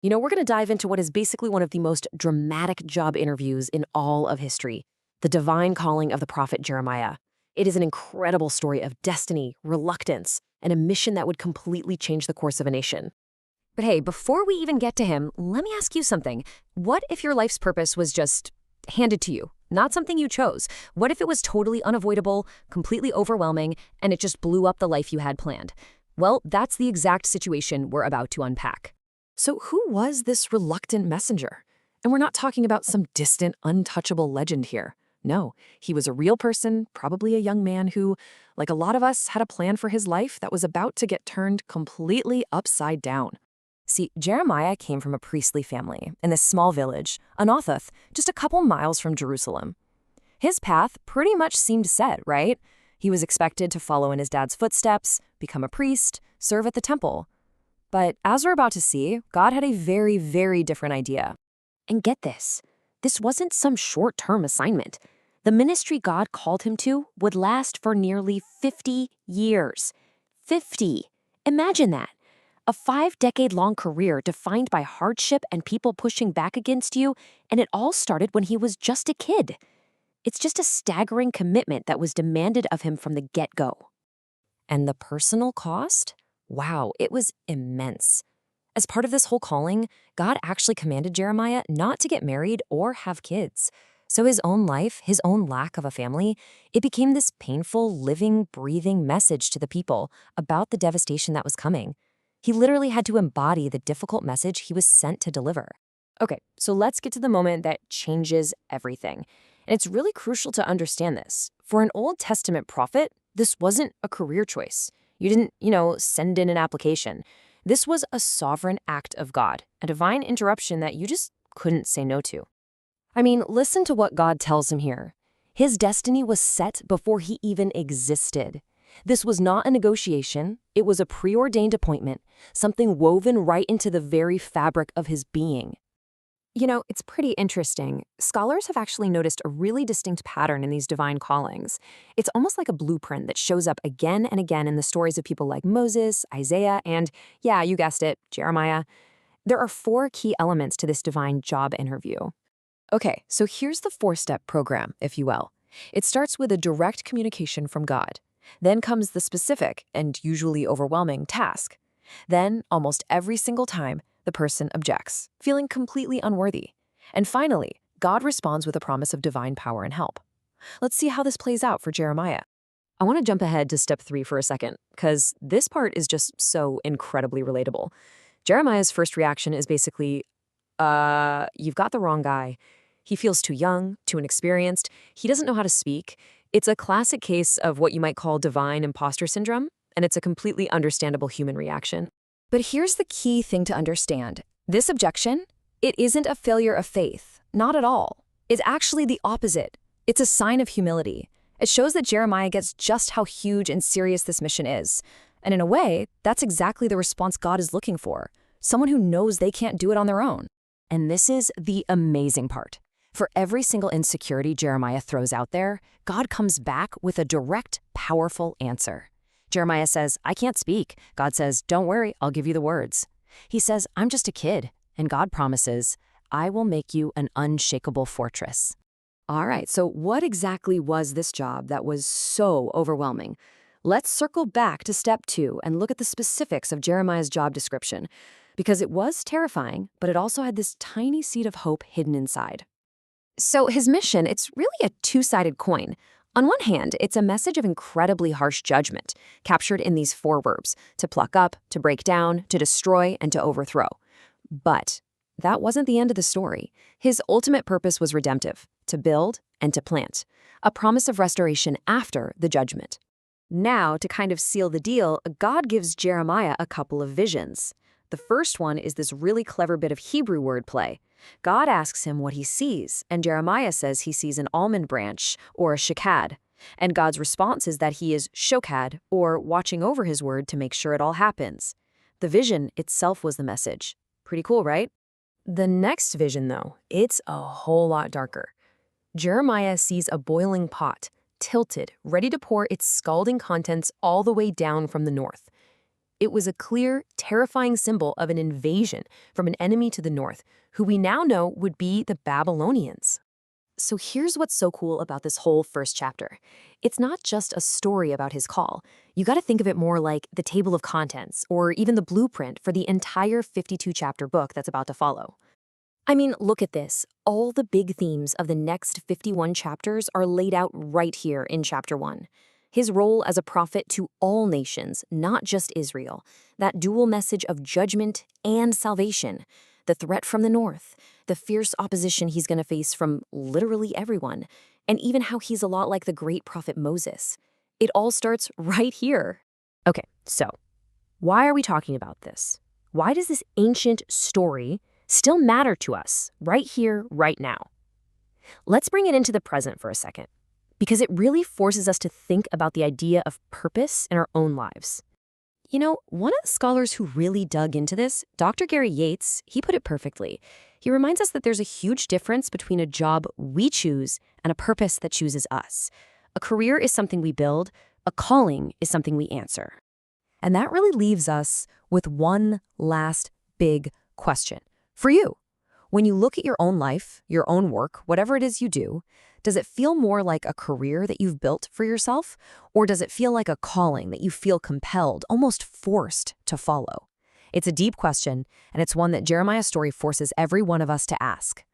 We're going to dive into what is basically one of the most dramatic job interviews in all of history, the divine calling of the prophet Jeremiah. It is an incredible story of destiny, reluctance, and a mission that would completely change the course of a nation. But hey, before we even get to him, let me ask you something. What if your life's purpose was just handed to you? Not something you chose. What if it was totally unavoidable, completely overwhelming, and it just blew up the life you had planned? Well, that's the exact situation we're about to unpack. So who was this reluctant messenger? And we're not talking about some distant, untouchable legend here. No, he was a real person, probably a young man who, like a lot of us, had a plan for his life that was about to get turned completely upside down. See, Jeremiah came from a priestly family in this small village, Anathoth, just a couple miles from Jerusalem. His path pretty much seemed set, right? He was expected to follow in his dad's footsteps, become a priest, serve at the temple. But as we're about to see, God had a very, very different idea. And get this wasn't some short-term assignment. The ministry God called him to would last for nearly 50 years. 50! Imagine that. A 5-decade-long career defined by hardship and people pushing back against you, and it all started when he was just a kid. It's just a staggering commitment that was demanded of him from the get-go. And the personal cost? Wow, it was immense. As part of this whole calling, God actually commanded Jeremiah not to get married or have kids. So his own life, his own lack of a family, it became this painful, living, breathing message to the people about the devastation that was coming. He literally had to embody the difficult message he was sent to deliver. Okay, so let's get to the moment that changes everything. And it's really crucial to understand this. For an Old Testament prophet, this wasn't a career choice. You didn't, send in an application. This was a sovereign act of God, a divine interruption that you just couldn't say no to. I mean, listen to what God tells him here. His destiny was set before he even existed. This was not a negotiation. It was a preordained appointment, something woven right into the very fabric of his being. It's pretty interesting. Scholars have actually noticed a really distinct pattern in these divine callings. It's almost like a blueprint that shows up again and again in the stories of people like Moses, Isaiah, and, yeah, you guessed it, Jeremiah. There are 4 key elements to this divine job interview. Okay, so here's the 4-step program, if you will. It starts with a direct communication from God. Then comes the specific and usually overwhelming task. Then, almost every single time, the person objects, feeling completely unworthy. And finally, God responds with a promise of divine power and help. Let's see how this plays out for Jeremiah. I want to jump ahead to step 3 for a second, because this part is just so incredibly relatable. Jeremiah's first reaction is basically, you've got the wrong guy. He feels too young, too inexperienced. He doesn't know how to speak. It's a classic case of what you might call divine imposter syndrome, and it's a completely understandable human reaction. But here's the key thing to understand. This objection, it isn't a failure of faith, not at all. It's actually the opposite. It's a sign of humility. It shows that Jeremiah gets just how huge and serious this mission is. And in a way, that's exactly the response God is looking for. Someone who knows they can't do it on their own. And this is the amazing part. For every single insecurity Jeremiah throws out there, God comes back with a direct, powerful answer. Jeremiah says, I can't speak. God says, don't worry, I'll give you the words. He says, I'm just a kid. And God promises, I will make you an unshakable fortress. All right, so what exactly was this job that was so overwhelming? Let's circle back to step 2 and look at the specifics of Jeremiah's job description, because it was terrifying, but it also had this tiny seed of hope hidden inside. So his mission, it's really a 2-sided coin. On one hand, it's a message of incredibly harsh judgment, captured in these 4 verbs: to pluck up, to break down, to destroy, and to overthrow. But that wasn't the end of the story. His ultimate purpose was redemptive, to build and to plant, a promise of restoration after the judgment. Now, to kind of seal the deal, God gives Jeremiah a couple of visions. The first one is this really clever bit of Hebrew wordplay. God asks him what he sees, and Jeremiah says he sees an almond branch, or a shakad. And God's response is that he is shokad, or watching over his word to make sure it all happens. The vision itself was the message. Pretty cool, right? The next vision, though, it's a whole lot darker. Jeremiah sees a boiling pot, tilted, ready to pour its scalding contents all the way down from the north. It was a clear, terrifying symbol of an invasion from an enemy to the north, who we now know would be the Babylonians. So here's what's so cool about this whole first chapter. It's not just a story about his call. You got to think of it more like the table of contents or even the blueprint for the entire 52-chapter book that's about to follow. I mean, look at this. All the big themes of the next 51 chapters are laid out right here in chapter 1. His role as a prophet to all nations, not just Israel. That dual message of judgment and salvation. The threat from the north. The fierce opposition he's going to face from literally everyone. And even how he's a lot like the great prophet Moses. It all starts right here. Okay, so why are we talking about this? Why does this ancient story still matter to us right here, right now? Let's bring it into the present for a second, because it really forces us to think about the idea of purpose in our own lives. You know, one of the scholars who really dug into this, Dr. Gary Yates, he put it perfectly. He reminds us that there's a huge difference between a job we choose and a purpose that chooses us. A career is something we build, a calling is something we answer. And that really leaves us with one last big question. For you, when you look at your own life, your own work, whatever it is you do, does it feel more like a career that you've built for yourself? Or does it feel like a calling that you feel compelled, almost forced to follow? It's a deep question, and it's one that Jeremiah's story forces every one of us to ask.